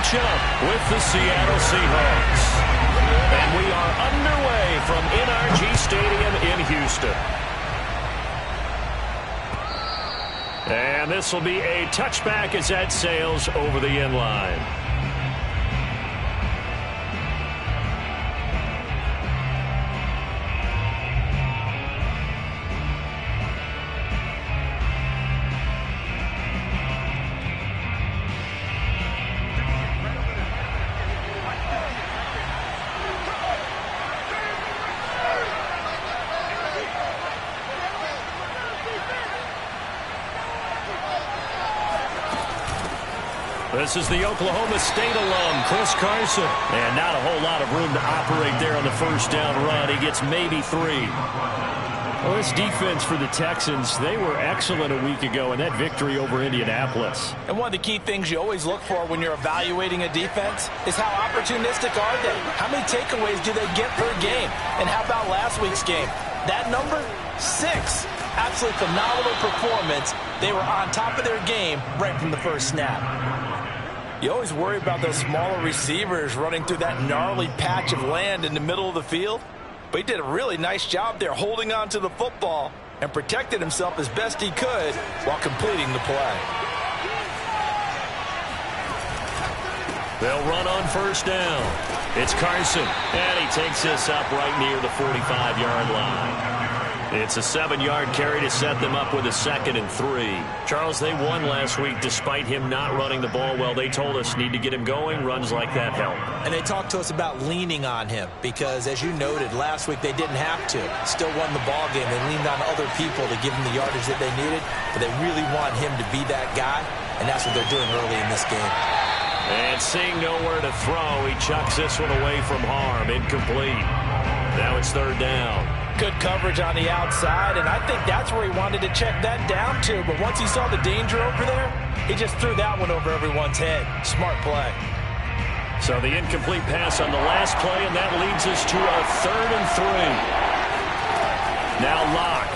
matchup with the Seattle Seahawks. And we are underway from NRG Stadium in Houston. And this will be a touchback as that sails over the end line. This is the Oklahoma State alum, Chris Carson. And not a whole lot of room to operate there on the first down run. He gets maybe 3. Well, this defense for the Texans, they were excellent a week ago in that victory over Indianapolis. And one of the key things you always look for when you're evaluating a defense is how opportunistic are they? How many takeaways do they get per game? And how about last week's game? That number? 6. Absolutely phenomenal performance. They were on top of their game right from the first snap. You always worry about those smaller receivers running through that gnarly patch of land in the middle of the field. But he did a really nice job there holding on to the football and protected himself as best he could while completing the play. They'll run on first down. It's Carson, and he takes this up right near the 45-yard line. It's a 7-yard carry to set them up with a 2nd and 3. Charles, they won last week despite him not running the ball well. They told us need to get him going. Runs like that help. And they talked to us about leaning on him because, as you noted, last week they didn't have to. Still won the ball game. They leaned on other people to give them the yardage that they needed, but they really want him to be that guy, and that's what they're doing early in this game. And seeing nowhere to throw, he chucks this one away from harm. Incomplete. Now it's 3rd down. Good coverage on the outside, and I think that's where he wanted to check that down to. But once he saw the danger over there, he just threw that one over everyone's head. Smart play. So the incomplete pass on the last play, and that leads us to a 3rd and 3. Now Locke.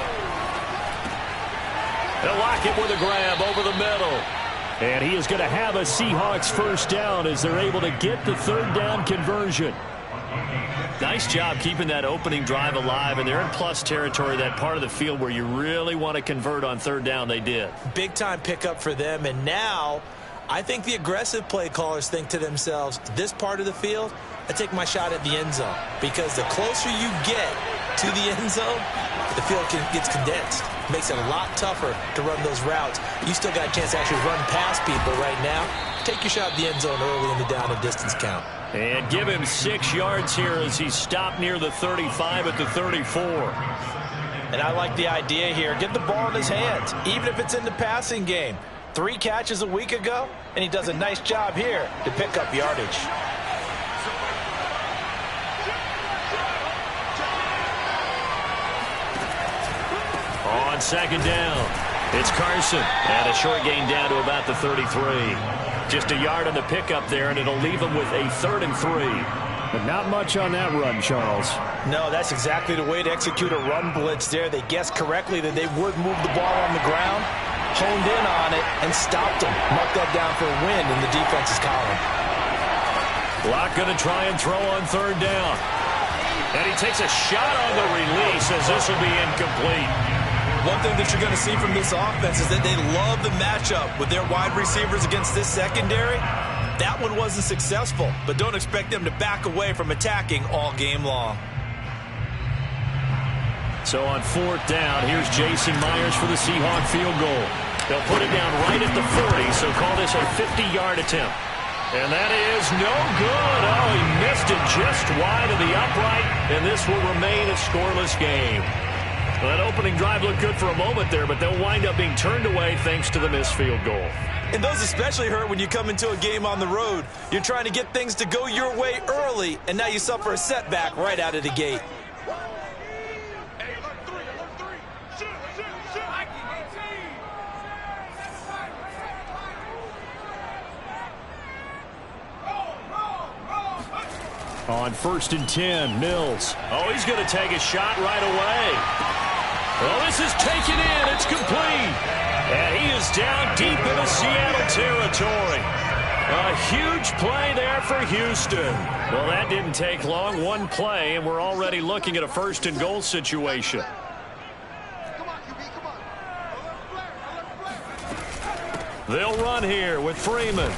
They'll lock it with a grab over the middle. And he is going to have a Seahawks first down as they're able to get the 3rd down conversion. Nice job keeping that opening drive alive, and they're in plus territory, that part of the field where you really want to convert on 3rd down. They did. Big-time pickup for them, and now I think the aggressive play callers think to themselves, this part of the field, I take my shot at the end zone, because the closer you get to the end zone, the field gets condensed. Makes it a lot tougher to run those routes. You still got a chance to actually run past people right now. Take your shot at the end zone early in the down and distance count. And give him 6 yards here as he stopped near the 35 at the 34. And I like the idea here. Get the ball in his hands, even if it's in the passing game. 3 catches a week ago, and he does a nice job here to pick up yardage. On 2nd down, it's Carson. And a short gain down to about the 33. Just a yard on the pickup there, and it'll leave him with a 3rd and 3. But not much on that run, Charles. No, that's exactly the way to execute a run blitz there. They guessed correctly that they would move the ball on the ground, honed in on it, and stopped him. Mark that down for a win in the defense's column. Locke going to try and throw on 3rd down. And he takes a shot on the release as this will be incomplete. One thing that you're going to see from this offense is that they love the matchup with their wide receivers against this secondary. That one wasn't successful, but don't expect them to back away from attacking all game long. So on 4th down, here's Jason Myers for the Seahawk field goal. They'll put it down right at the 40, so call this a 50-yard attempt. And that is no good. Oh, he missed it just wide of the upright, and this will remain a scoreless game. Well, that opening drive looked good for a moment there, but they'll wind up being turned away thanks to the missed field goal. And those especially hurt when you come into a game on the road. You're trying to get things to go your way early, and now you suffer a setback right out of the gate. On 1st and 10, Mills. Oh, he's going to take a shot right away. Well, this is taken in. It's complete. And he is down deep into Seattle territory. A huge play there for Houston. Well, that didn't take long. One play, and we're already looking at a first-and-goal situation. They'll run here with Freeman.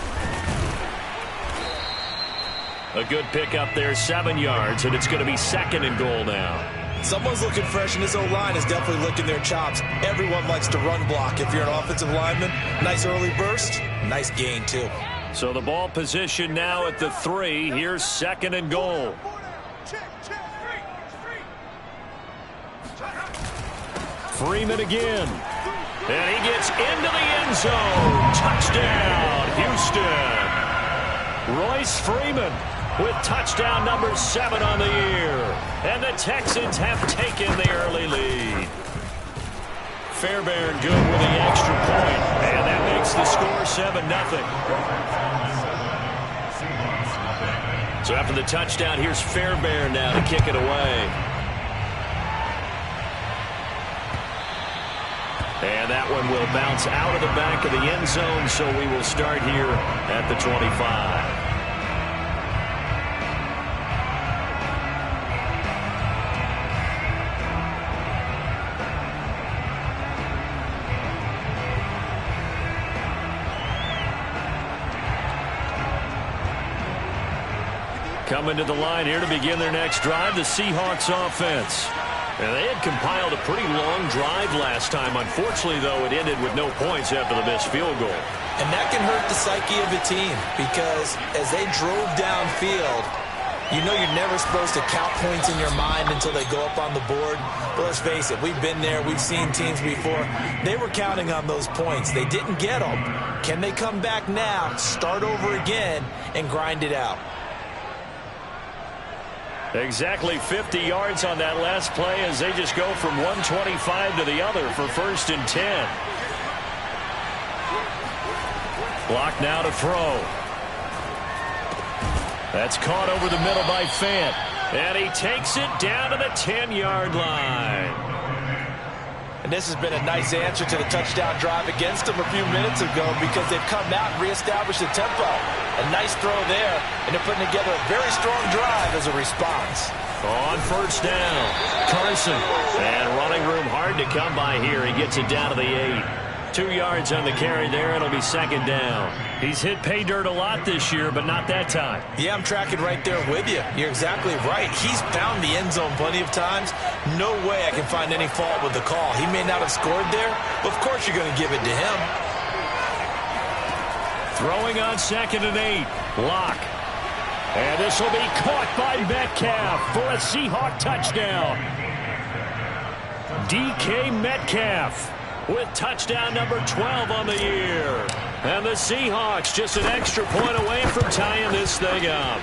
A good pickup there, 7 yards, and it's going to be second and goal now. Someone's looking fresh, and this O-line is definitely licking their chops. Everyone likes to run block. If you're an offensive lineman, nice early burst, nice gain, too. So the ball position now at the 3. Here's second and goal. Freeman again. And he gets into the end zone. Touchdown, Houston. Royce Freeman with touchdown number 7 on the year. And the Texans have taken the early lead. Fairbairn good with the extra point. And that makes the score 7-0. So after the touchdown, here's Fairbairn now to kick it away. And that one will bounce out of the back of the end zone, so we will start here at the 25. Coming to the line here to begin their next drive, the Seahawks offense. And they had compiled a pretty long drive last time. Unfortunately, though, it ended with no points after the missed field goal. And that can hurt the psyche of a team because as they drove downfield, you know you're never supposed to count points in your mind until they go up on the board. But let's face it, we've been there. We've seen teams before. They were counting on those points. They didn't get them. Can they come back now, start over again, and grind it out? Exactly 50 yards on that last play as they just go from 125 to the other for 1st and 10. Block now to throw. That's caught over the middle by Fant. And he takes it down to the 10-yard line. And this has been a nice answer to the touchdown drive against them a few minutes ago because they've come out and reestablished the tempo. A nice throw there, and they're putting together a very strong drive as a response. On 1st down, Carson. And running room hard to come by here. He gets it down to the 8. 2 yards on the carry there. It'll be 2nd down. He's hit pay dirt a lot this year, but not that time. Yeah, I'm tracking right there with you. You're exactly right. He's found the end zone plenty of times. No way I can find any fault with the call. He may not have scored there, but of course you're going to give it to him. Throwing on 2nd and 8. Lock. And this will be caught by Metcalf for a Seahawk touchdown. DK Metcalf with touchdown number 12 on the year. And the Seahawks just an extra point away from tying this thing up.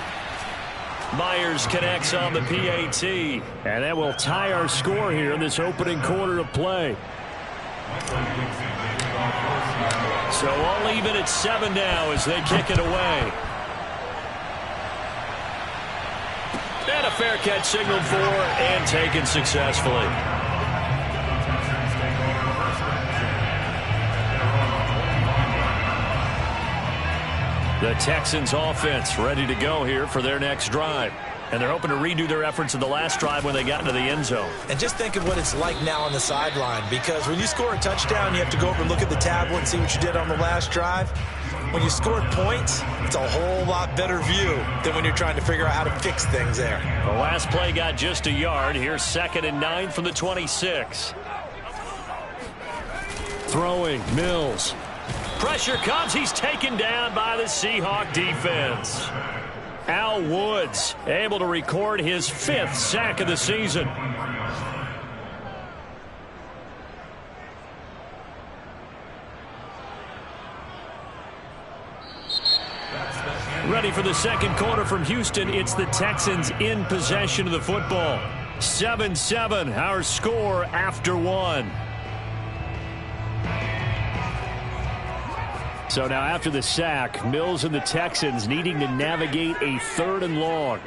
Myers connects on the PAT. And that will tie our score here in this opening quarter of play. So all even at 7 now as they kick it away. And a fair catch signaled for and taken successfully. The Texans offense ready to go here for their next drive. And they're hoping to redo their efforts in the last drive when they got into the end zone. And just think of what it's like now on the sideline, because when you score a touchdown, you have to go over and look at the tablet and see what you did on the last drive. When you scored points, it's a whole lot better view than when you're trying to figure out how to fix things there. The last play got just a yard. Here's 2nd and 9 from the 26. Throwing, Mills. Pressure comes. He's taken down by the Seahawk defense. Al Woods able to record his 5th sack of the season. Ready for the second quarter from Houston. It's the Texans in possession of the football. 7-7, our score after 1. So now after the sack, Mills and the Texans needing to navigate a 3rd and long.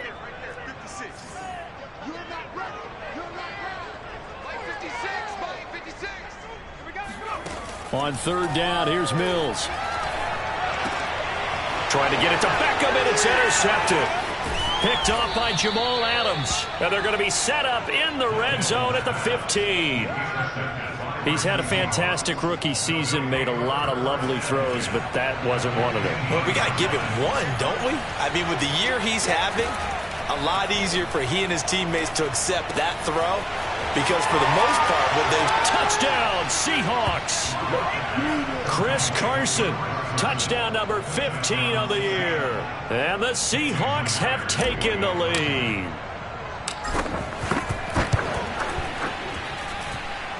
On 3rd down, here's Mills. trying to get it to Beckham, and it's intercepted. Picked off by Jamal Adams. And they're going to be set up in the red zone at the 15. He's had a fantastic rookie season, made a lot of lovely throws, but that wasn't one of them. Well, we got to give him one, don't we? I mean, with the year he's having, a lot easier for he and his teammates to accept that throw because for the most part, what they... Touchdown, Seahawks! Chris Carson, touchdown number 15 of the year. And the Seahawks have taken the lead.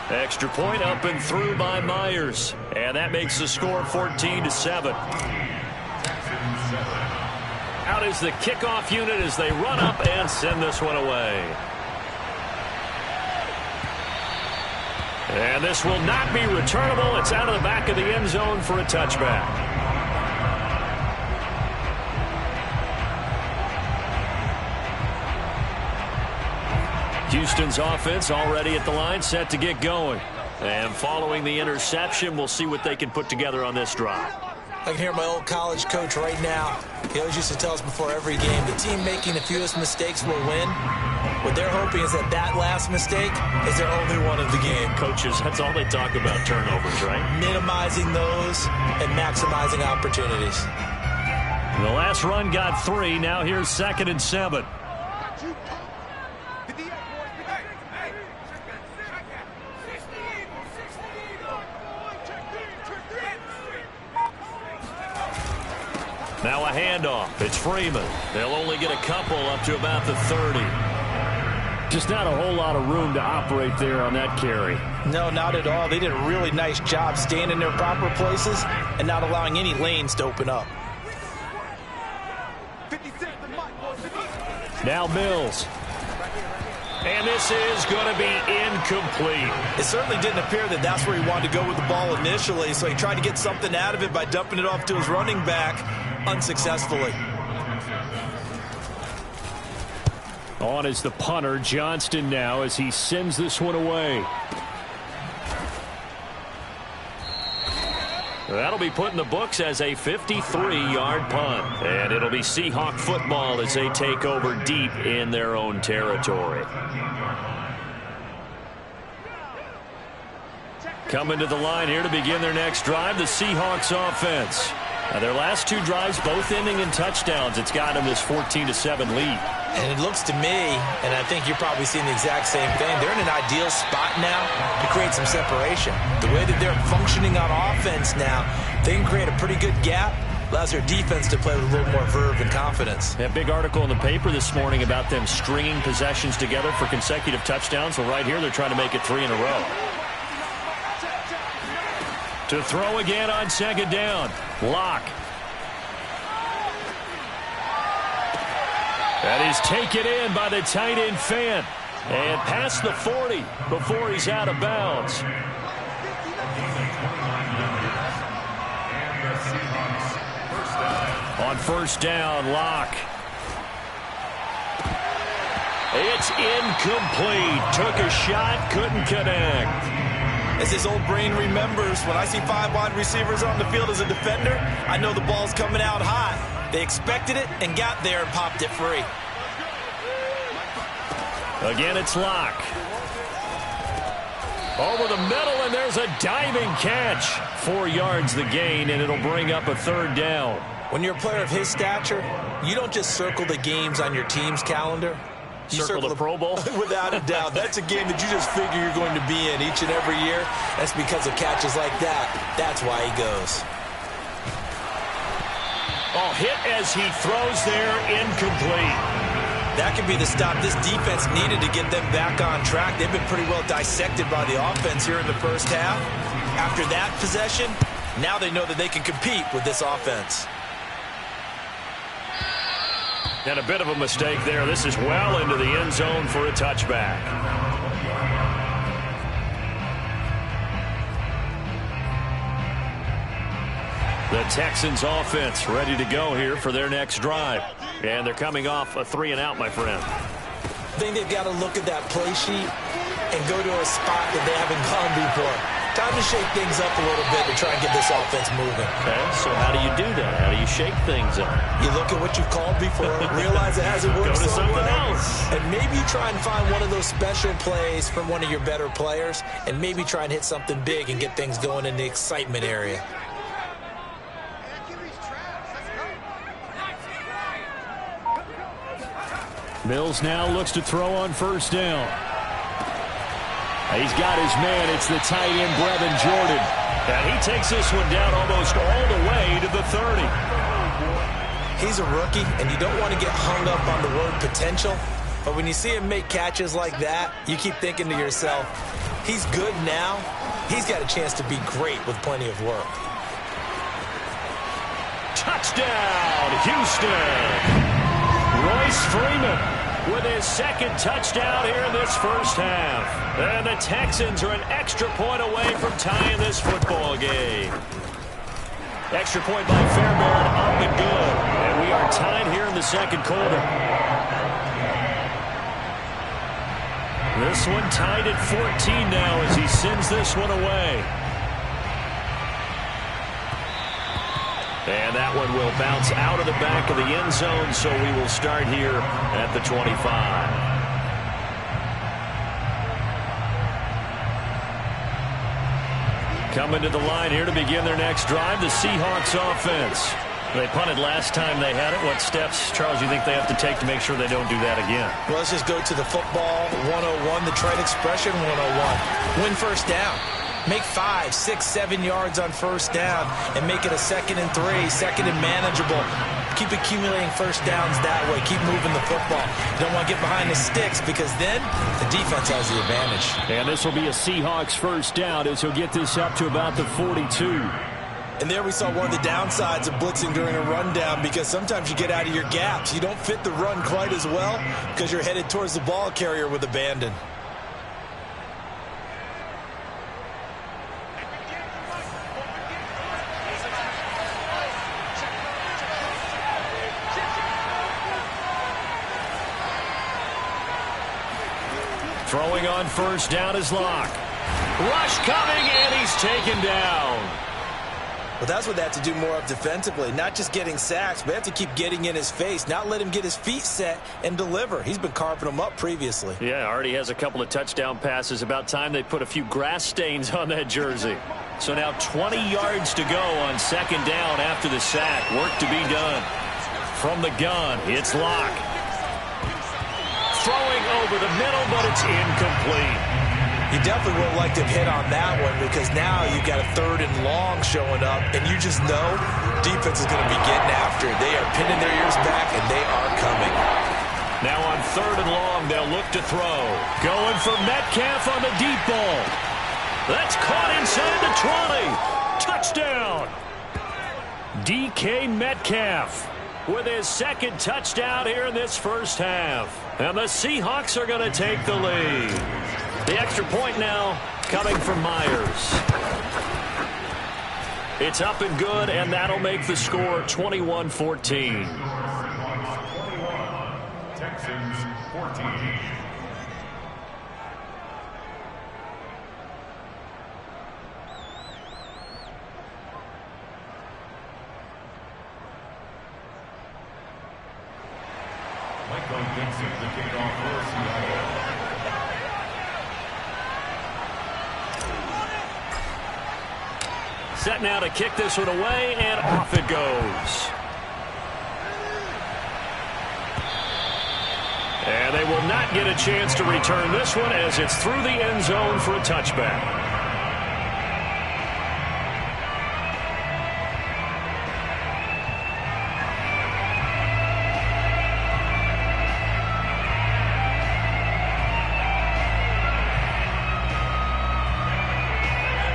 Extra point up and through by Myers. And that makes the score 14-7. Out is the kickoff unit as they run up and send this one away. And this will not be returnable. It's out of the back of the end zone for a touchback. Houston's offense already at the line, set to get going. And following the interception, we'll see what they can put together on this drive. I can hear my old college coach right now. He always used to tell us before every game, the team making the fewest mistakes will win. What they're hoping is that that last mistake is their only one of the game. Coaches, that's all they talk about, turnovers, right? Minimizing those and maximizing opportunities. The last run got 3. Now here's 2nd and 7. Now a handoff. It's Freeman. They'll only get a couple up to about the 30. Just not a whole lot of room to operate there on that carry. No, not at all. They did a really nice job staying in their proper places and not allowing any lanes to open up. Now Mills. And this is going to be incomplete. It certainly didn't appear that that's where he wanted to go with the ball initially, so he tried to get something out of it by dumping it off to his running back unsuccessfully. On is the punter, Johnston, now as he sends this one away. That'll be put in the books as a 53-yard punt. And it'll be Seahawk football as they take over deep in their own territory. Coming to the line here to begin their next drive, the Seahawks offense. Now their last 2 drives both ending in touchdowns. It's got them this 14-7 lead. And it looks to me, and I think you're probably seeing the exact same thing, they're in an ideal spot now to create some separation. The way that they're functioning on offense now, they can create a pretty good gap, allows their defense to play with a little more verve and confidence. A big article in the paper this morning about them stringing possessions together for consecutive touchdowns. Well, right here, they're trying to make it 3 in a row. To throw again on 2nd down. Locke. That is taken in by the tight end Fant. And past the 40 before he's out of bounds. On 1st down, Locke. It's incomplete. Took a shot, couldn't connect. As his old brain remembers, when I see 5 wide receivers on the field as a defender, I know the ball's coming out hot. They expected it and got there and popped it free. Again, it's Locke. Over the middle, and there's a diving catch. 4 yards the gain, and it'll bring up a 3rd down. When you're a player of his stature, you don't just circle the games on your team's calendar. You circle the Pro Bowl? Without a doubt. That's a game that you just figure you're going to be in each and every year. That's because of catches like that. That's why he goes. Oh, hit as he throws there, incomplete. That could be the stop this defense needed to get them back on track. They've been pretty well dissected by the offense here in the first half. After that possession, now they know that they can compete with this offense. And a bit of a mistake there. This is well into the end zone for a touchback. The Texans offense ready to go here for their next drive. And they're coming off a 3-and-out, my friend. I think they've got to look at that play sheet and go to a spot that they haven't gone before. Time to shake things up a little bit to try and get this offense moving. Okay, so how do you do that? How do you shake things up? You look at what you've called before, realize it hasn't worked Go to so something well, else. and maybe you try and find one of those special plays from one of your better players, and maybe try and hit something big and get things going in the excitement area. Mills now looks to throw on first down. He's got his man. It's the tight end, Brevin Jordan. And he takes this one down almost all the way to the 30. He's a rookie, and you don't want to get hung up on the word potential. But when you see him make catches like that, you keep thinking to yourself, he's good now. He's got a chance to be great with plenty of work. Touchdown, Houston. Royce Freeman with his second touchdown here in this first half. And the Texans are an extra point away from tying this football game. Extra point by Fairbairn, up and good. And we are tied here in the second quarter. This one tied at 14 now as he sends this one away. And that one will bounce out of the back of the end zone, so we will start here at the 25. Coming to the line here to begin their next drive, the Seahawks offense. They punted last time they had it. What steps, Charles, you think they have to take to make sure they don't do that again? Well, let's just go to the football 101, the trade expression 101. Win first down. Make 5, 6, 7 yards on first down and make it a 2nd and 3, 2nd and manageable. Keep accumulating first downs that way. Keep moving the football. You don't want to get behind the sticks because then the defense has the advantage. And this will be a Seahawks first down as he'll get this up to about the 42. And there we saw one of the downsides of blitzing during a rundown because sometimes you get out of your gaps. You don't fit the run quite as well because you're headed towards the ball carrier with abandon. Throwing on first down is Locke. Rush coming, and he's taken down. Well, that's what they have to do more of defensively. Not just getting sacks, but they have to keep getting in his face. Not let him get his feet set and deliver. He's been carving them up previously. Yeah, already has a couple of touchdown passes. About time they put a few grass stains on that jersey. So now 20 yards to go on second down after the sack. Work to be done. From the gun, it's Locke. Throwing over the middle, but it's incomplete. You definitely would have liked to have hit on that one because now you've got a 3rd and long showing up, and you just know defense is going to be getting after it. They are pinning their ears back, and they are coming. Now on 3rd and long, they'll look to throw. Going for Metcalf on the deep ball. That's caught inside the 20. Touchdown. DK Metcalf with his second touchdown here in this first half. And the Seahawks are going to take the lead. The extra point now coming from Myers. It's up and good, and that'll make the score 21-14. Texans 14. Michael Dixon to kick off for Seattle. Set now to kick this one away, and off it goes. And they will not get a chance to return this one as it's through the end zone for a touchback.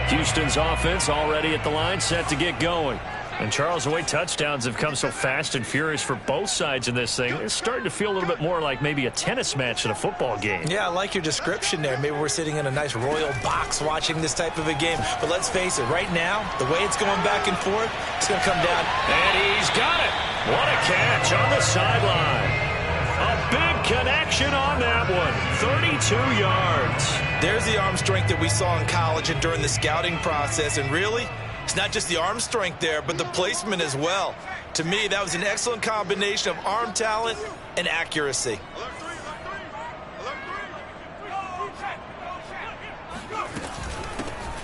Houston's offense already at the line, set to get going. And Charles, the way touchdowns have come so fast and furious for both sides in this thing, it's starting to feel a little bit more like maybe a tennis match than a football game. Yeah, I like your description there. Maybe we're sitting in a nice royal box watching this type of a game. But let's face it, right now, the way it's going back and forth, it's going to come down. And he's got it. What a catch on the sideline. A big connection on that one. 32 yards. There's the arm strength that we saw in college and during the scouting process. And really, it's not just the arm strength there, but the placement as well. To me, that was an excellent combination of arm talent and accuracy.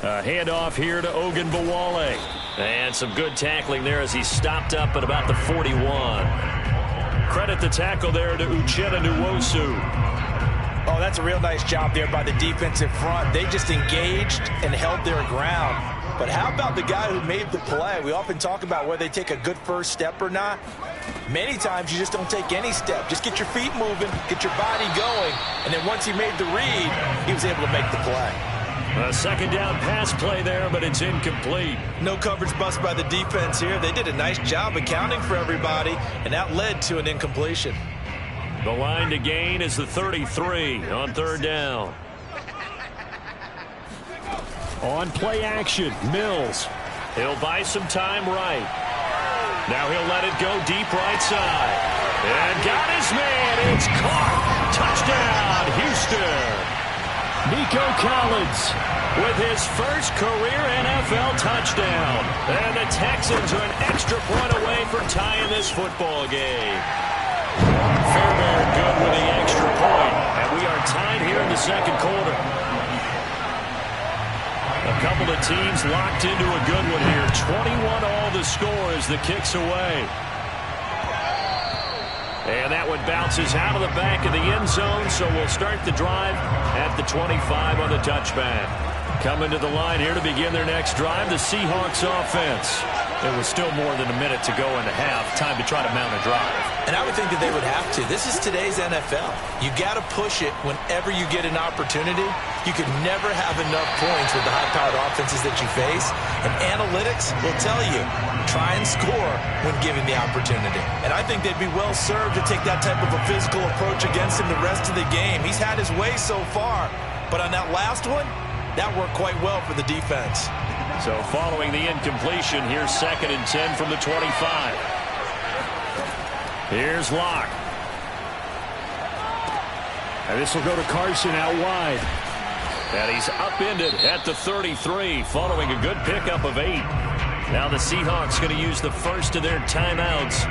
A handoff here to Ogunbowale. And some good tackling there as he stopped up at about the 41. Credit the tackle there to Uchenna Nwosu. Oh, that's a real nice job there by the defensive front. They just engaged and held their ground. But how about the guy who made the play? We often talk about whether they take a good first step or not. Many times you just don't take any step. Just get your feet moving, get your body going, and then once he made the read, he was able to make the play. A second down pass play there, but it's incomplete. No coverage bust by the defense here. They did a nice job accounting for everybody, and that led to an incompletion. The line to gain is the 33 on third down. On play action, Mills. He'll buy some time right. Now he'll let it go deep right side. And got his man. It's caught. Touchdown, Houston. Nico Collins with his first career NFL touchdown. And the Texans are an extra point away from tying this football game. Fairbairn good with the extra point. And we are tied here in the second quarter. A couple of teams locked into a good one here. 21 all the score as the kick's away. And that one bounces out of the back of the end zone, so we'll start the drive at the 25 on the touchback. Coming to the line here to begin their next drive, the Seahawks offense. There was still more than a minute to go in the half. Time to try to mount a drive. And I would think that they would have to. This is today's NFL. You got to push it whenever you get an opportunity. You could never have enough points with the high-powered offenses that you face. And analytics will tell you, try and score when given the opportunity. And I think they'd be well served to take that type of a physical approach against him the rest of the game. He's had his way so far. But on that last one, that worked quite well for the defense. So following the incompletion, here's 2nd and 10 from the 25. Here's Locke. And this will go to Carson out wide. And he's upended at the 33 following a good pickup of 8. Now the Seahawks going to use the first of their timeouts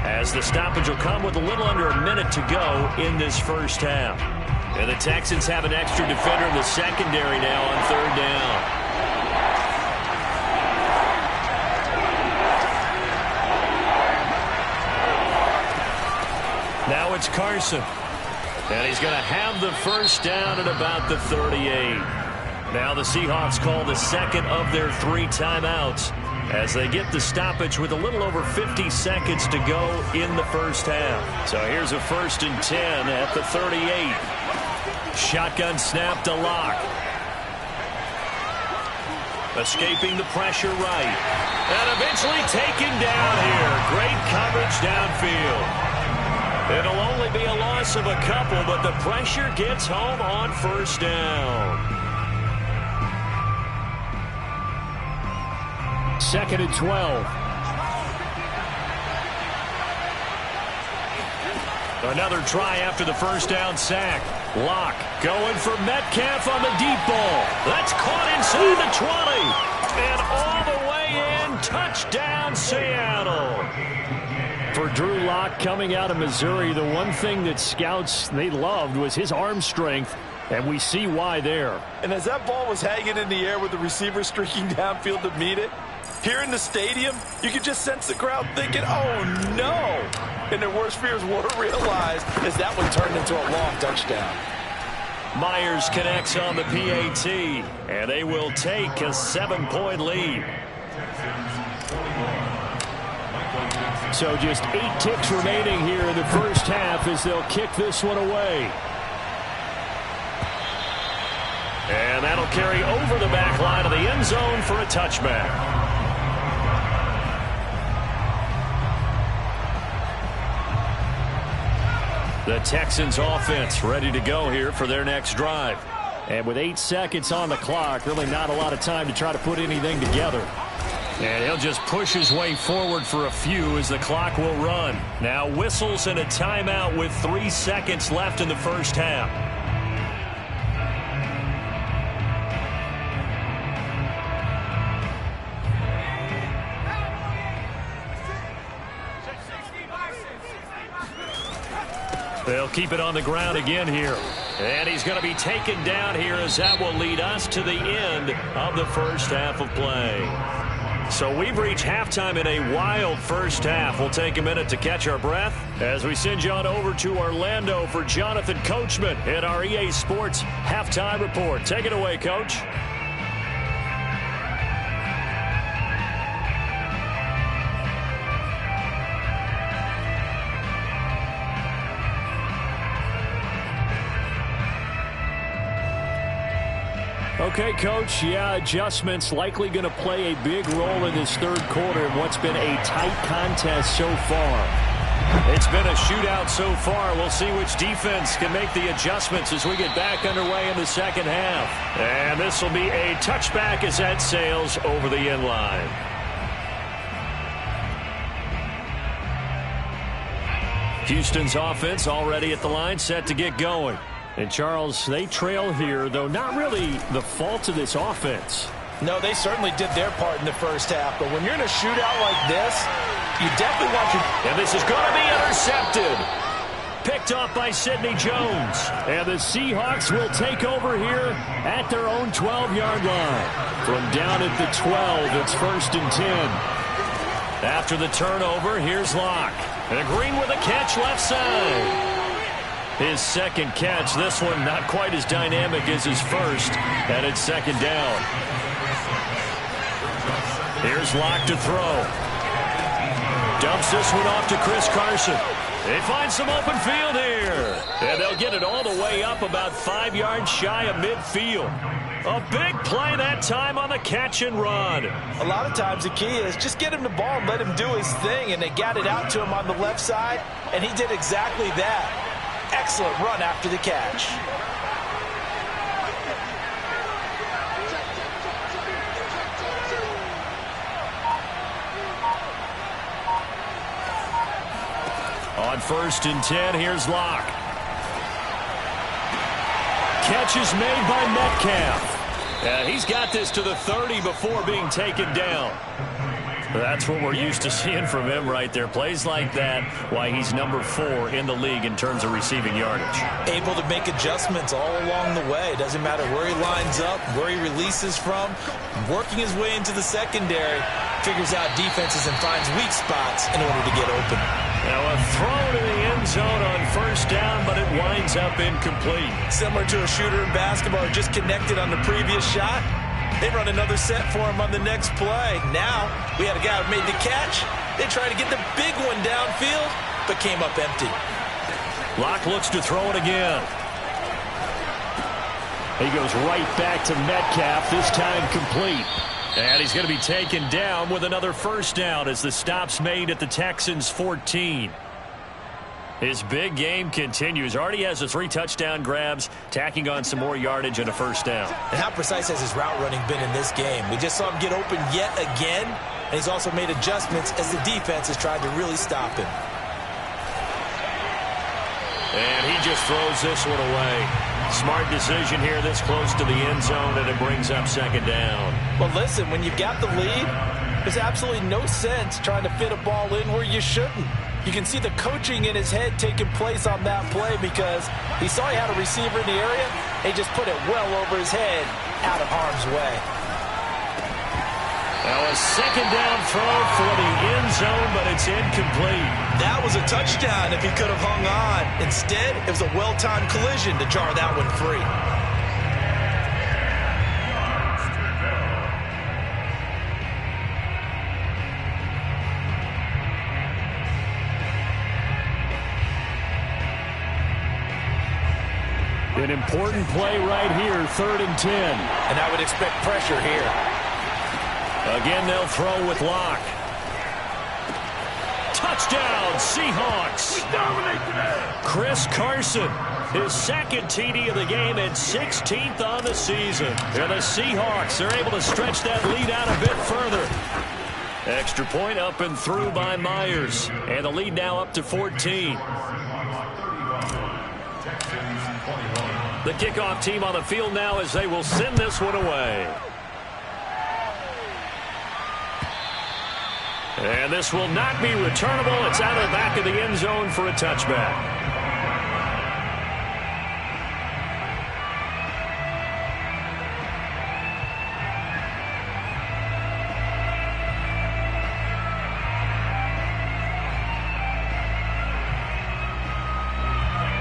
as the stoppage will come with a little under a minute to go in this first half. And the Texans have an extra defender in the secondary now on third down. Now it's Carson. And he's going to have the first down at about the 38. Now the Seahawks call the second of their 3 timeouts as they get the stoppage with a little over 50 seconds to go in the first half. So here's a 1st and 10 at the 38. Shotgun snap to Locke. Escaping the pressure right. And eventually taken down here. Great coverage downfield. It'll only be a loss of a couple, but the pressure gets home on first down. 2nd and 12. Another try after the first down sack. Locke going for Metcalf on the deep ball. That's caught inside the 20. And all the way in, touchdown Seattle. For Drew Lock coming out of Missouri, the one thing that scouts they loved was his arm strength, and we see why there. And as that ball was hanging in the air with the receiver streaking downfield to meet it, here in the stadium, you could just sense the crowd thinking, oh no! And their worst fears were realized as that one turned into a long touchdown. Myers connects on the PAT, and they will take a 7-point lead. So just 8 ticks remaining here in the first half as they'll kick this one away. And that'll carry over the back line of the end zone for a touchback. The Texans offense ready to go here for their next drive. And with 8 seconds on the clock, really not a lot of time to try to put anything together. And he'll just push his way forward for a few as the clock will run. Now whistles and a timeout with 3 seconds left in the first half. They'll keep it on the ground again here. And he's going to be taken down here as that will lead us to the end of the first half of play. So we've reached halftime in a wild first half. We'll take a minute to catch our breath as we send you on over to Orlando for Jonathan Coachman in our EA Sports Halftime Report. Take it away, Coach. Okay, Coach, yeah, adjustments likely going to play a big role in this third quarter in what's been a tight contest so far. It's been a shootout so far. We'll see which defense can make the adjustments as we get back underway in the second half. And this will be a touchback as that sails over the end line. Houston's offense already at the line, set to get going. And, Charles, they trail here, though not really the fault of this offense. No, they certainly did their part in the first half. But when you're in a shootout like this, you definitely want your... And this is going to be intercepted. Picked off by Sidney Jones. And the Seahawks will take over here at their own 12-yard line. From down at the 12, it's 1st and 10. After the turnover, here's Locke. And Green with a catch left side. His second catch, this one not quite as dynamic as his first, and it's second down. Here's Locke to throw. Dumps this one off to Chris Carson. They find some open field here. And they'll get it all the way up about 5 yards shy of midfield. A big play that time on the catch and run. A lot of times the key is just get him the ball and let him do his thing, and they got it out to him on the left side, and he did exactly that. Excellent run after the catch. On 1st and 10, here's Locke. Catch is made by Metcalf. He's got this to the 30 before being taken down. That's what we're used to seeing from him right there. Plays like that, why he's number 4 in the league in terms of receiving yardage. Able to make adjustments all along the way. Doesn't matter where he lines up, where he releases from. Working his way into the secondary, figures out defenses and finds weak spots in order to get open. Now a throw to the end zone on 1st down, but it winds up incomplete. Similar to a shooter in basketball, just connected on the previous shot. They run another set for him on the next play. Now, we had a guy who made the catch. They tried to get the big one downfield, but came up empty. Locke looks to throw it again. He goes right back to Metcalf, this time complete. And he's going to be taken down with another 1st down as the stop's made at the Texans' 14. His big game continues. Already has the 3 touchdown grabs, tacking on some more yardage and a 1st down. And how precise has his route running been in this game? We just saw him get open yet again, and he's also made adjustments as the defense has tried to really stop him. And he just throws this one away. Smart decision here this close to the end zone, and it brings up 2nd down. Well, listen, when you've got the lead, there's absolutely no sense trying to fit a ball in where you shouldn't. You can see the coaching in his head taking place on that play because he saw he had a receiver in the area. He just put it well over his head, out of harm's way. Now a 2nd down throw for the end zone, but it's incomplete. That was a touchdown if he could have hung on. Instead, it was a well-timed collision to jar that one free. An important play right here, 3rd and 10. And I would expect pressure here. Again, they'll throw with Locke. Touchdown, Seahawks. We dominate today. Chris Carson, his 2nd TD of the game and 16th on the season. And the Seahawks are able to stretch that lead out a bit further. Extra point up and through by Myers. And the lead now up to 14. The kickoff team on the field now as they will send this one away. And this will not be returnable. It's out of the back of the end zone for a touchback.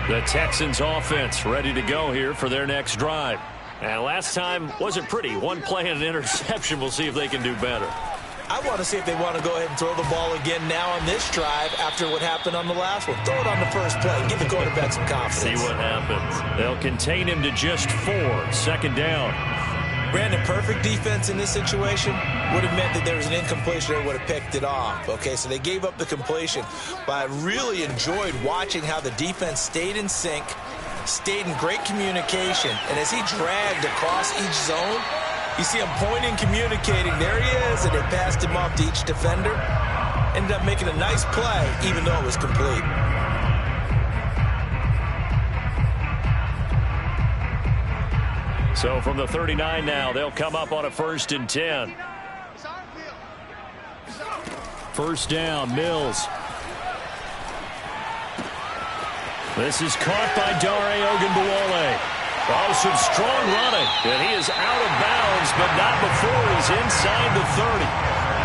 The Texans offense ready to go here for their next drive. And last time wasn't pretty. One play and an interception. We'll see if they can do better. I want to see if they want to go ahead and throw the ball again now on this drive after what happened on the last one. Throw it on the first play. Give the quarterback some confidence. See what happens. They'll contain him to just 4. Second down. Brandon, perfect defense in this situation would have meant that there was an incompletion. They would have picked it off. Okay, so they gave up the completion. But I really enjoyed watching how the defense stayed in sync, stayed in great communication. And as he dragged across each zone, you see him pointing, communicating. There he is, and they passed him off to each defender. Ended up making a nice play, even though it was complete. So from the 39 now, they'll come up on a 1st and 10. First down, Mills. This is caught by Dare Ogunbowale. Oh, some strong running. And he is out of bounds, but not before he's inside the 30.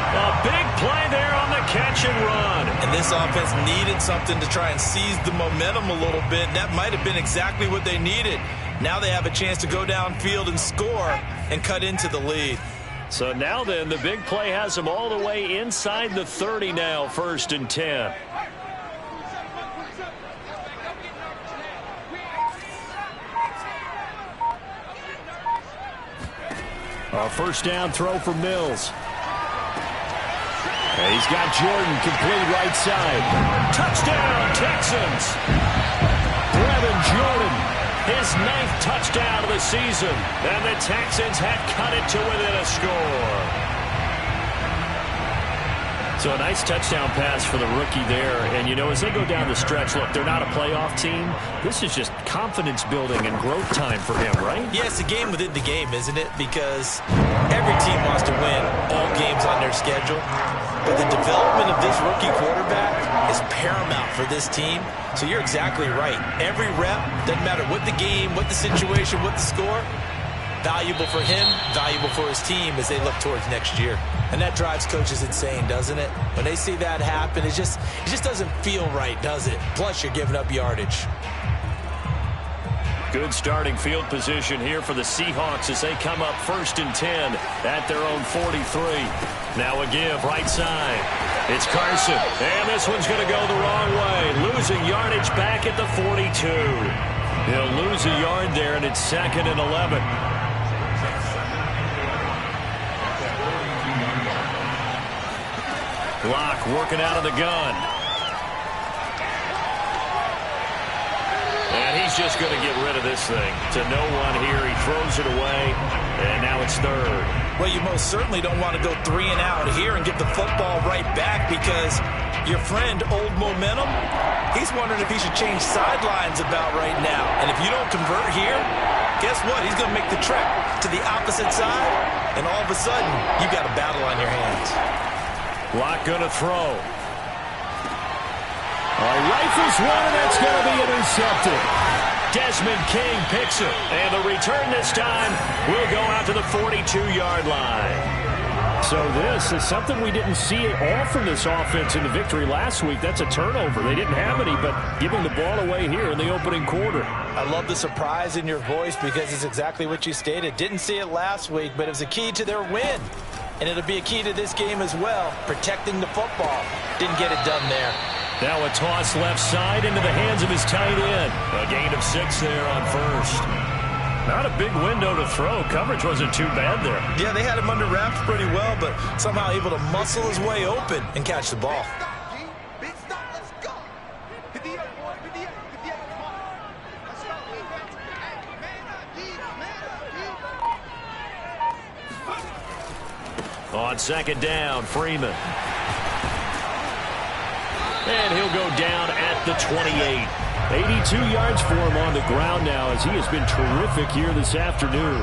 A big play there on the catch and run. And this offense needed something to try and seize the momentum a little bit. That might have been exactly what they needed. Now they have a chance to go downfield and score and cut into the lead. So now then, the big play has them all the way inside the 30 now, 1st and 10. A first down throw for Mills. And he's got Jordan complete right side. Touchdown, Texans! Brevin Jordan, his 9th touchdown of the season. And the Texans had cut it to within a score. So a nice touchdown pass for the rookie there. And, you know, as they go down the stretch, look, they're not a playoff team. This is just confidence building and growth time for him, right? Yeah, it's a game within the game, isn't it? Because every team wants to win all games on their schedule. But the development of this rookie quarterback is paramount for this team. So you're exactly right. Every rep, doesn't matter what the game, what the situation, what the score, valuable for him, valuable for his team as they look towards next year. And that drives coaches insane, doesn't it? When they see that happen, it just doesn't feel right, does it? Plus, you're giving up yardage. Good starting field position here for the Seahawks as they come up 1st and 10 at their own 43. Now a give right side. It's Carson. And this one's going to go the wrong way. Losing yardage back at the 42. He'll lose a yard there, and it's 2nd and 11. Block working out of the gun. And he's just going to get rid of this thing. To no one here. He throws it away. And now it's 3rd. Well, you most certainly don't want to go 3 and out here and get the football right back because your friend, Old Momentum, he's wondering if he should change sidelines about right now. And if you don't convert here, guess what? He's going to make the trek to the opposite side. And all of a sudden, you've got a battle on your hands. Block going to throw. Rifles one, and that's going to be intercepted. Desmond King picks it. And the return this time will go out to the 42-yard line. So this is something we didn't see at all from this offense in the victory last week. That's a turnover. They didn't have any, but giving the ball away here in the opening quarter. I love the surprise in your voice because it's exactly what you stated. Didn't see it last week, but it was a key to their win. And it'll be a key to this game as well, protecting the football. Didn't get it done there. Now a toss left side into the hands of his tight end. A gain of 6 there on 1st. Not a big window to throw. Coverage wasn't too bad there. Yeah, they had him under wraps pretty well, but somehow able to muscle his way open and catch the ball. On 2nd down, Freeman. And he'll go down at the 28. 82 yards for him on the ground now as he has been terrific here this afternoon.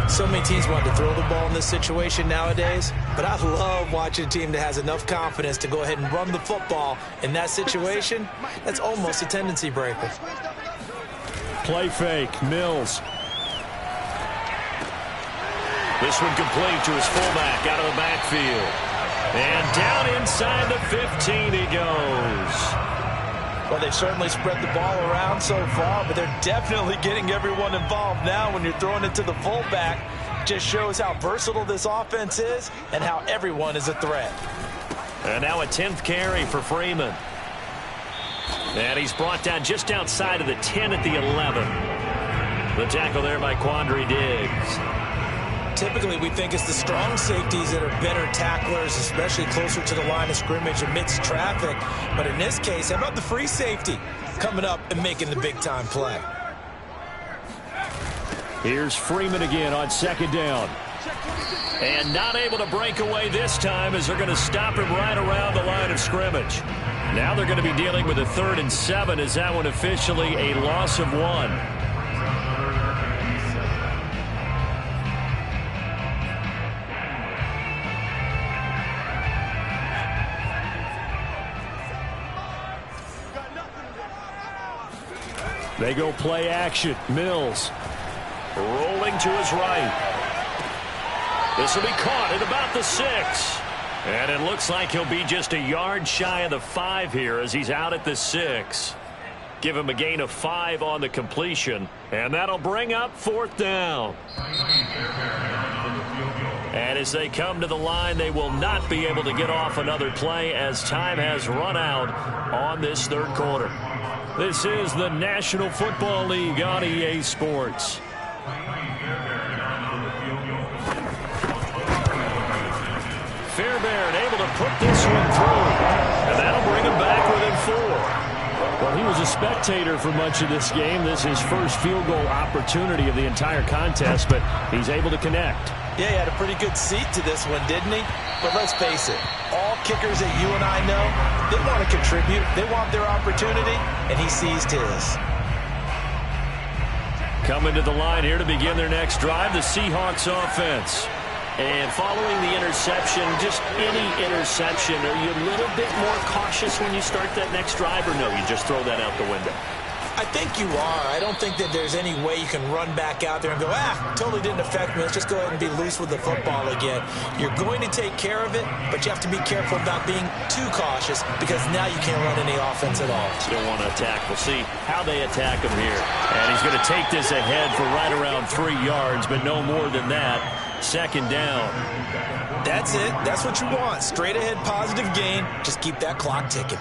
So many teams want to throw the ball in this situation nowadays, but I love watching a team that has enough confidence to go ahead and run the football in that situation. That's almost a tendency breaker. Play fake, Mills. This one complete to his fullback out of the backfield. And down inside the 15 he goes. Well, they've certainly spread the ball around so far, but they're definitely getting everyone involved now when you're throwing it to the fullback. Just shows how versatile this offense is and how everyone is a threat. And now a 10th carry for Freeman. And he's brought down just outside of the 10 at the 11. The tackle there by Quandre Diggs. Typically, we think it's the strong safeties that are better tacklers, especially closer to the line of scrimmage amidst traffic. But in this case, how about the free safety coming up and making the big-time play? Here's Freeman again on 2nd down. And not able to break away this time as they're going to stop him right around the line of scrimmage. Now they're going to be dealing with a 3rd and 7 as that one officially a loss of 1. They go play action. Mills rolling to his right. This will be caught at about the 6. And it looks like he'll be just a yard shy of the 5 here as he's out at the 6. Give him a gain of 5 on the completion. And that'll bring up 4th down. And as they come to the line, they will not be able to get off another play as time has run out on this 3rd quarter. This is the National Football League on EA Sports. Fairbairn able to put this one through. And that'll bring him back within 4. Well, he was a spectator for much of this game. This is his first field goal opportunity of the entire contest, but he's able to connect. Yeah, he had a pretty good seat to this one, didn't he? But let's face it, all kickers that you and I know, they want to contribute. They want their opportunity, and he seized his. Coming to the line here to begin their next drive, the Seahawks offense. And following the interception, just any interception, are you a little bit more cautious when you start that next drive, or no, you just throw that out the window? I think you are. I don't think that there's any way you can run back out there and go, totally didn't affect me. Let's just go ahead and be loose with the football again. You're going to take care of it, but you have to be careful about being too cautious because now you can't run any offense at all. You don't want to attack. We'll see how they attack him here. And he's going to take this ahead for right around 3 yards, but no more than that. 2nd down. That's it. That's what you want. Straight ahead positive gain. Just keep that clock ticking.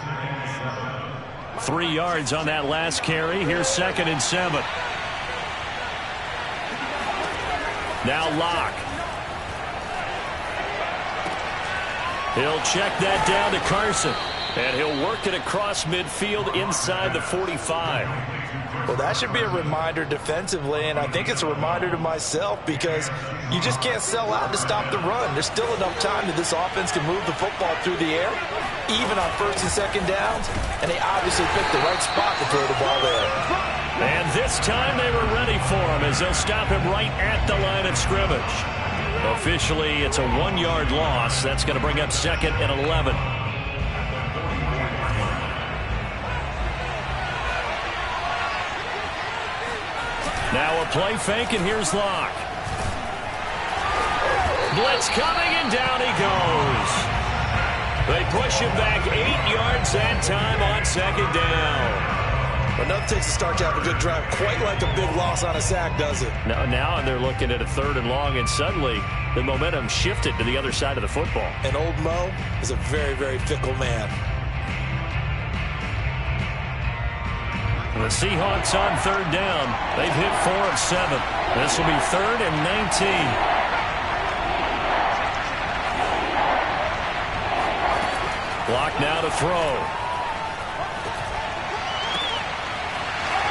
3 yards on that last carry. Here's 2nd and 7. Now Locke. He'll check that down to Carson. And he'll work it across midfield inside the 45. Well, that should be a reminder defensively, and I think it's a reminder to myself because you just can't sell out to stop the run. There's still enough time that this offense can move the football through the air, even on 1st and 2nd downs, and they obviously picked the right spot to throw the ball there. And this time they were ready for him as they'll stop him right at the line of scrimmage. Officially, it's a 1-yard loss. That's going to bring up 2nd and 11. Now a play fake, and here's Locke. Blitz coming, and down he goes. They push him back 8 yards that time on 2nd down. But nothing takes a start to have a good drive quite like a big loss on a sack, does it? Now they're looking at a 3rd and long, and suddenly the momentum shifted to the other side of the football. And old Mo is a very, very fickle man. The Seahawks on 3rd down. They've hit 4 of 7. This will be 3rd and 19. Block now to throw.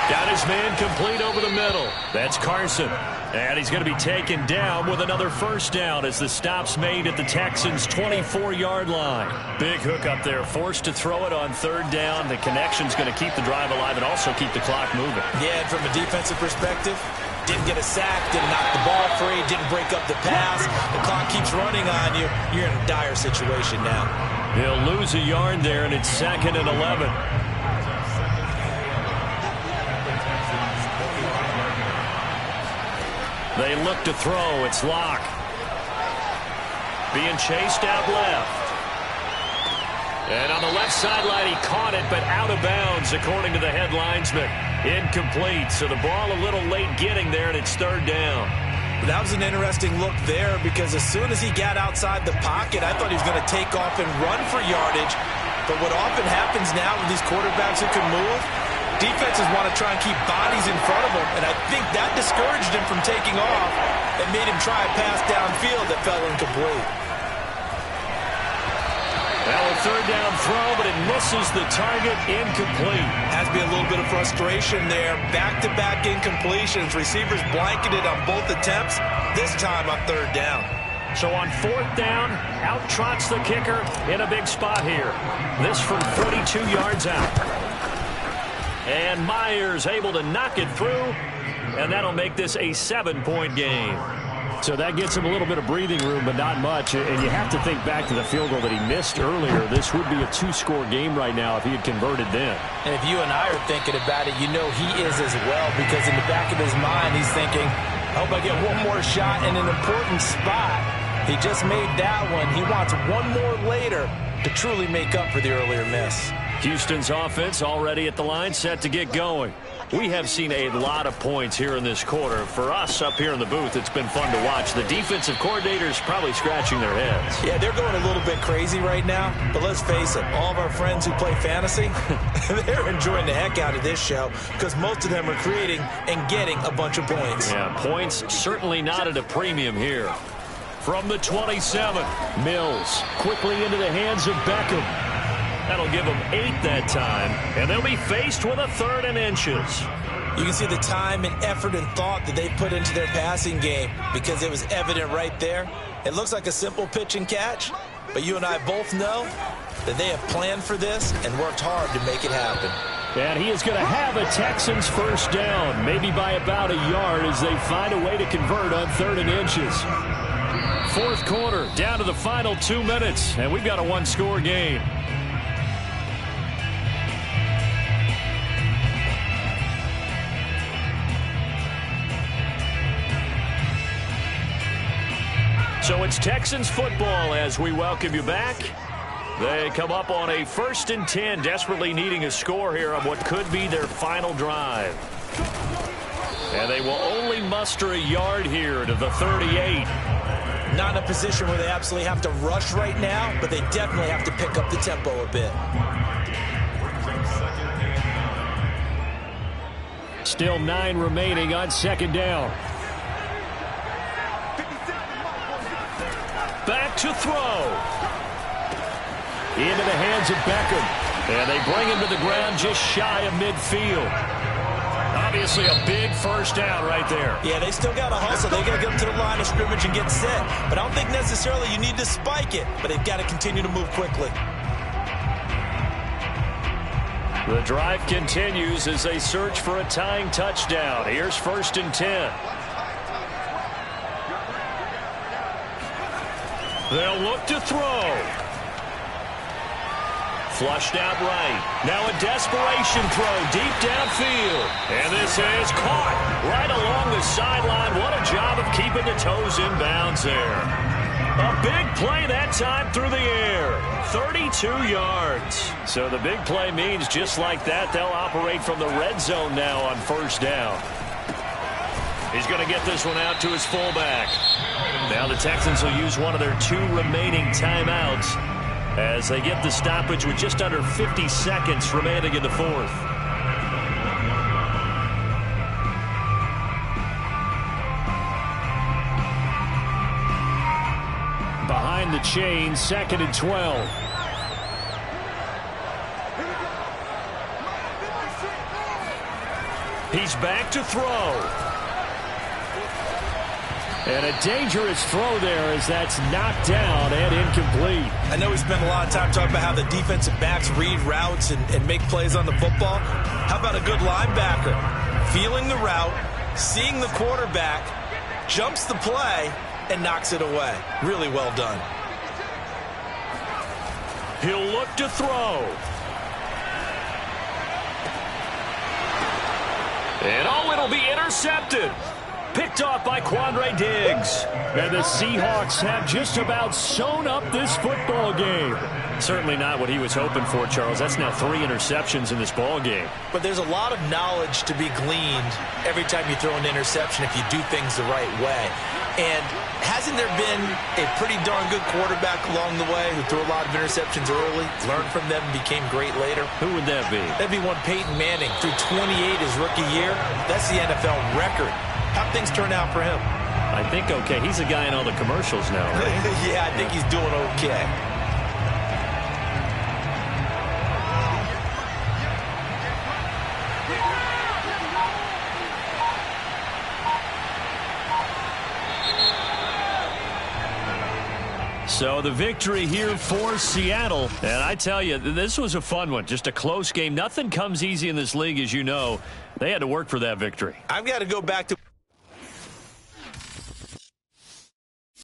Got his man complete over the middle. That's Carson. And he's going to be taken down with another 1st down as the stop's made at the Texans' 24-yard line. Big hook up there, forced to throw it on 3rd down. The connection's going to keep the drive alive and also keep the clock moving. Yeah, and from a defensive perspective, didn't get a sack, didn't knock the ball free, didn't break up the pass. The clock keeps running on you. You're in a dire situation now. He'll lose a yard there, and it's 2nd and 11. They look to throw. It's Locke. Being chased out left. And on the left sideline, he caught it, but out of bounds, according to the head linesman. Incomplete, so the ball a little late getting there, and it's third down. That was an interesting look there because as soon as he got outside the pocket, I thought he was going to take off and run for yardage. But what often happens now with these quarterbacks who can move, defenses want to try and keep bodies in front of him, and I think that discouraged him from taking off and made him try a pass downfield that fell incomplete. Well, a third down throw, but it misses the target, incomplete. Has to be a little bit of frustration there. Back-to-back incompletions. Receivers blanketed on both attempts, this time on third down. So on fourth down, out trots the kicker in a big spot here. This from 42 yards out. And Myers able to knock it through, and that'll make this a 7-point game. So that gets him a little bit of breathing room, but not much. And you have to think back to the field goal that he missed earlier. This would be a 2-score game right now if he had converted then. And if you and I are thinking about it, you know he is as well, because in the back of his mind, he's thinking, I hope I get one more shot in an important spot. He just made that one. He wants one more later to truly make up for the earlier miss. Houston's offense already at the line, set to get going. We have seen a lot of points here in this quarter. For us up here in the booth, it's been fun to watch. The defensive coordinators probably scratching their heads. Yeah, they're going a little bit crazy right now. But let's face it, all of our friends who play fantasy, they're enjoying the heck out of this show because most of them are creating and getting a bunch of points. Yeah, points certainly not at a premium here. From the 27, Mills quickly into the hands of Beckham. That'll give them 8 that time, and they'll be faced with a 3rd and inches. You can see the time and effort and thought that they put into their passing game because it was evident right there. It looks like a simple pitch and catch, but you and I both know that they have planned for this and worked hard to make it happen. And he is going to have a Texans first down, maybe by about a yard as they find a way to convert on 3rd and inches. Fourth quarter, down to the final 2 minutes, and we've got a 1-score game. So it's Texans football as we welcome you back. They come up on a 1st and 10, desperately needing a score here on what could be their final drive. And they will only muster a yard here to the 38. Not in a position where they absolutely have to rush right now, but they definitely have to pick up the tempo a bit. Still 9 remaining on 2nd down. Back to throw. Into the hands of Beckham. And they bring him to the ground just shy of midfield. Obviously a big first down right there. Yeah, they still got to hustle. They got to get to the line of scrimmage and get set. But I don't think necessarily you need to spike it. But they've got to continue to move quickly. The drive continues as they search for a tying touchdown. Here's 1st and 10. They'll look to throw. Flushed out right. Now a desperation throw deep downfield. And this is caught right along the sideline. What a job of keeping the toes in bounds there. A big play that time through the air. 32 yards. So the big play means just like that, they'll operate from the red zone now on 1st down. He's going to get this one out to his fullback. Now the Texans will use one of their 2 remaining timeouts as they get the stoppage with just under 50 seconds remaining in the 4th. Behind the chain, 2nd and 12. He's back to throw. And a dangerous throw there as that's knocked down and incomplete. I know we spent a lot of time talking about how the defensive backs read routes and make plays on the football. How about a good linebacker? Feeling the route, seeing the quarterback, jumps the play, and knocks it away. Really well done. He'll look to throw. And it'll be intercepted. Picked off by Quandre Diggs. And the Seahawks have just about sewn up this football game. Certainly not what he was hoping for, Charles. That's now 3 interceptions in this ball game. But there's a lot of knowledge to be gleaned every time you throw an interception if you do things the right way. And hasn't there been a pretty darn good quarterback along the way who threw a lot of interceptions early, learned from them, and became great later? Who would that be? That'd be one Peyton Manning. Threw 28 his rookie year. That's the NFL record. How'd things turn out for him? I think okay. He's a guy in all the commercials now, right? Yeah, I think he's doing okay. So the victory here for Seattle. And I tell you, this was a fun one. Just a close game. Nothing comes easy in this league, as you know. They had to work for that victory. I've got to go back to